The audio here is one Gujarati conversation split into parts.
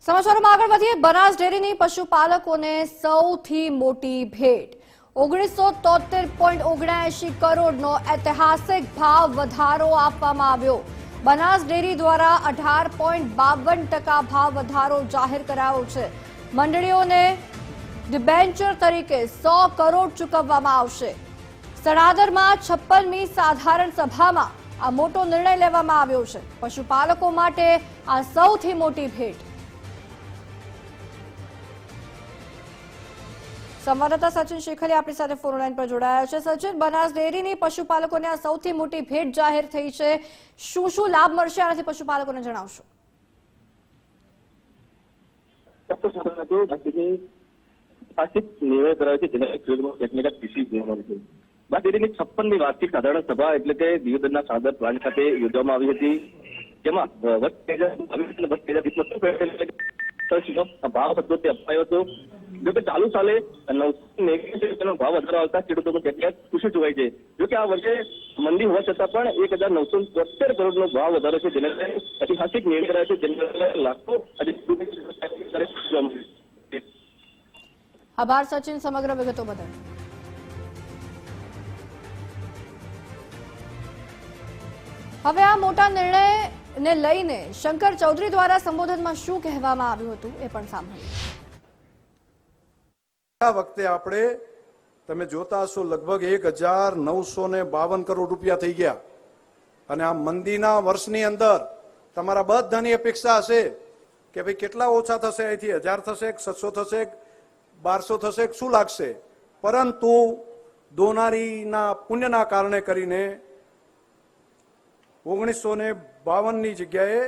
સમાચારોમાં આગળ વધીએ। બનાસ ડેરીની પશુપાલકોને સૌથી મોટી ભેટ 1973.79 કરોડનો ઐતિહાસિક ભાવ વધારો આપવામાં આવ્યો। બનાસ ડેરી દ્વારા 18.52% ભાવ વધારો જાહેર કરાયો છે। મંડળીઓને ડિબેન્ચર તરીકે 100 કરોડ ચૂકવવામાં આવશે। સણાદરમાં 56મી સાધારણ સભામાં આ મોટો નિર્ણય લેવામાં આવ્યો છે। પશુપાલકો માટે આ સૌથી મોટી ભેટ। संवाददाता सचिन शेखरिया अपनी साथे फोन लाइन पर जोड़ाया है। सचिन, बनास डेरीनी पशुपालकोने आ सौथी मोटी भेट जाहिर थई छे, शुं लाभ मळशे आनाथी पशुपालकोने जणावशो? निर्णय करायो छे जेने खेडूतों टेक्निकल कृषि નિયમન છે। બનાસ ડેરીની 56મી વાર્ષિક સાધારણ સભા એટલે કે દિયોદરના સાદર પ્લાન્ટ ખાતે યોજવામાં આવી હતી, જેમાં વર્ષ 2020 ભાવ હતો તે અપાયો હતો। જો કે ચાલુ સાલે 999 ભાવ વધારો આવતા ખેડૂતોનો કેટલાક ખુશી જોવાય છે। જો કે આ વર્ષે મંદી હોવા છતાં પણ 1973 કરોડનો ભાવ વધારો છે, જેને ઐતિહાસિક નિર્ણય કરાયો છે, જેને લાખો आभार सचिन समग्र विगतो बदल। હવે આ મોટા નિર્ણયને લઈને શંકર ચૌધરી દ્વારા સંબોધનમાં શું કહેવામાં આવ્યું હતું એ પણ સાંભળીએ। આ વખતે આપણે તમે જોતા હશો લગભગ 1952 કરોડ રૂપિયા થઈ ગયા અને આ મંદીના વર્ષની અંદર તમારા બધાની અપેક્ષા હશે કે ભાઈ કેટલા ઓછા થશે, અહીંથી 1000 થશે, 600 થશે, 1200 થશે, શું લાગશે? પરંતુ દોનારીના પુણ્યના કારણે કરીને 1952ની જગ્યાએ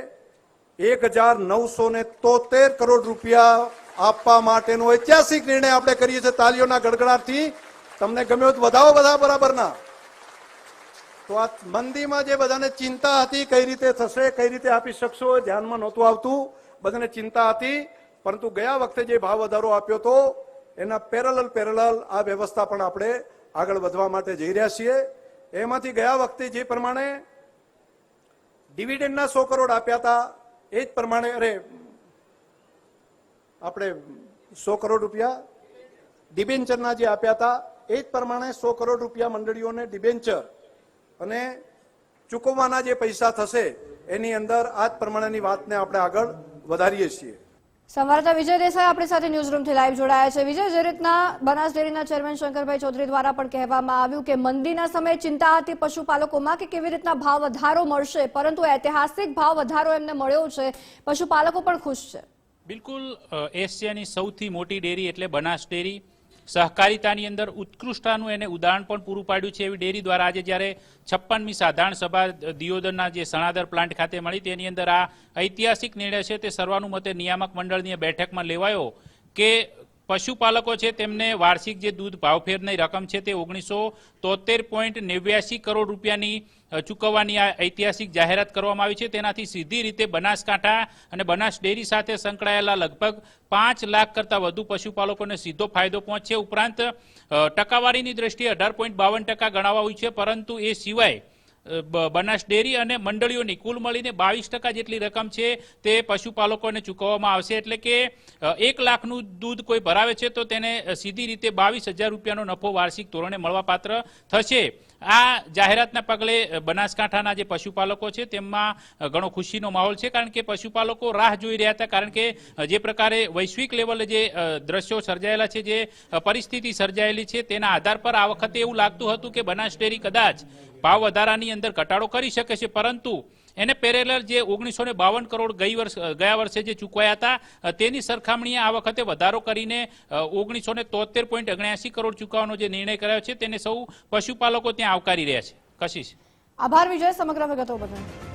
1973 કરોડ રૂપિયા આપવા માટેનો ઐતિહાસિક નિર્ણય આપણે કરીએ છીએ। તાલીઓના ગડગડાટથી તમને ગમ્યો તો વધાવો બધા બરાબરના। તો આ મંદીમાં જે બધાને ચિંતા હતી કઈ રીતે થશે, કઈ રીતે આપી શકશો, ધ્યાનમાં નહોતું આવતું, બધાને ચિંતા હતી। પરંતુ ગયા વખતે જે ભાવ વધારો આપ્યો હતો એના પેરેલલ આ વ્યવસ્થા પણ આપણે આગળ વધવા માટે જઈ રહ્યા છીએ। એમાંથી ગયા વખતે જે પ્રમાણે ડિવિડન્ડના 100 કરોડ આપ્યા હતા એ જ પ્રમાણે આપણે 100 કરોડ રૂપિયા ડિબેન્ચરના જે આપ્યા હતા એ જ પ્રમાણે 100 કરોડ રૂપિયા મંડળીઓને ડિબેન્ચર અને ચૂકવવાના જે પૈસા થશે એની અંદર આ જ પ્રમાણેની વાતને આપણે આગળ વધારીએ છીએ। સંવાદદાતા વિજય દેસાઈ આપણી સાથે ન્યૂઝરૂમથી લાઈવ જોડાયા છે। વિજય, જે રીતના બનાસ ડેરીના ચેરમેન શંકરભાઈ ચૌધરી દ્વારા પણ કહેવામાં આવ્યું કે મંદીના સમયે ચિંતા હતી પશુપાલકોમાં કે કેવી રીતના ભાવ વધારો મળશે, પરંતુ ઐતિહાસિક ભાવ વધારો એમને મળ્યો છે, પશુપાલકો પણ ખુશ છે। બિલકુલ, એશિયાની સૌથી મોટી ડેરી એટલે બનાસ ડેરી સહકારિતાની અંદર ઉત્કૃષ્ટતાનું એને ઉદાહરણ પણ પૂરું પાડ્યું છે। એવી ડેરી દ્વારા આજે જ્યારે 56મી સાધારણ સભા દિયોદરના જે સણાદર પ્લાન્ટ ખાતે મળી તેની અંદર આ ઐતિહાસિક નિર્ણય છે તે સર્વાનુમતે નિયામક મંડળની બેઠકમાં લેવાયો કે પશુપાલકો છે તેમને વાર્ષિક જે દૂધ ભાવફેરની રકમ છે તે 1973.89 કરોડ રૂપિયાની ચૂકવવાની આ ઐતિહાસિક જાહેરાત કરવામાં આવી છે। તેનાથી સીધી રીતે બનાસકાંઠા અને બનાસ ડેરી સાથે સંકળાયેલા લગભગ 5 લાખ કરતાં વધુ પશુપાલકોને સીધો ફાયદો પહોંચશે। ઉપરાંત ટકાવારીની દ્રષ્ટિએ 18.52% ગણાવાયું છે, પરંતુ એ સિવાય બનાસ ડેરી અને મંડળીઓની કુલ મળીને 22% જેટલી રકમ છે તે પશુપાલકોને ચૂકવવામાં આવશે। એટલે કે 1 લાખનું દૂધ કોઈ ભરાવે છે તો તેને સીધી રીતે 22,000 રૂપિયાનો નફો વાર્ષિક ધોરણે મળવાપાત્ર થશે। આ જાહેરાતના પગલે બનાસકાંઠાના જે પશુપાલકો છે તેમાં ઘણો ખુશીનો માહોલ છે, કારણ કે પશુપાલકો રાહ જોઈ રહ્યા હતા। કારણ કે જે પ્રકારે વૈશ્વિક લેવલે જે દ્રશ્યો સર્જાયેલા છે, જે પરિસ્થિતિ સર્જાયેલી છે, તેના આધાર પર આ વખતે એવું લાગતું હતું કે બનાસ ડેરી કદાચ ભાવ વધારાની અંદર ઘટાડો કરી શકે છે, પરંતુ એને પેરેલલ જે 1952 કરોડ ગયા વર્ષે જે ચૂકવાયા હતા તેની સરખામણીએ આ વખતે વધારો કરીને 1973.79 કરોડ ચૂકવવાનો જે નિર્ણય કરાયો છે તેને સૌ પશુપાલકો ત્યાં આવકારી રહ્યા છે। કશિશ, આભાર વિજય સમગ્ર વિગતો બદલ।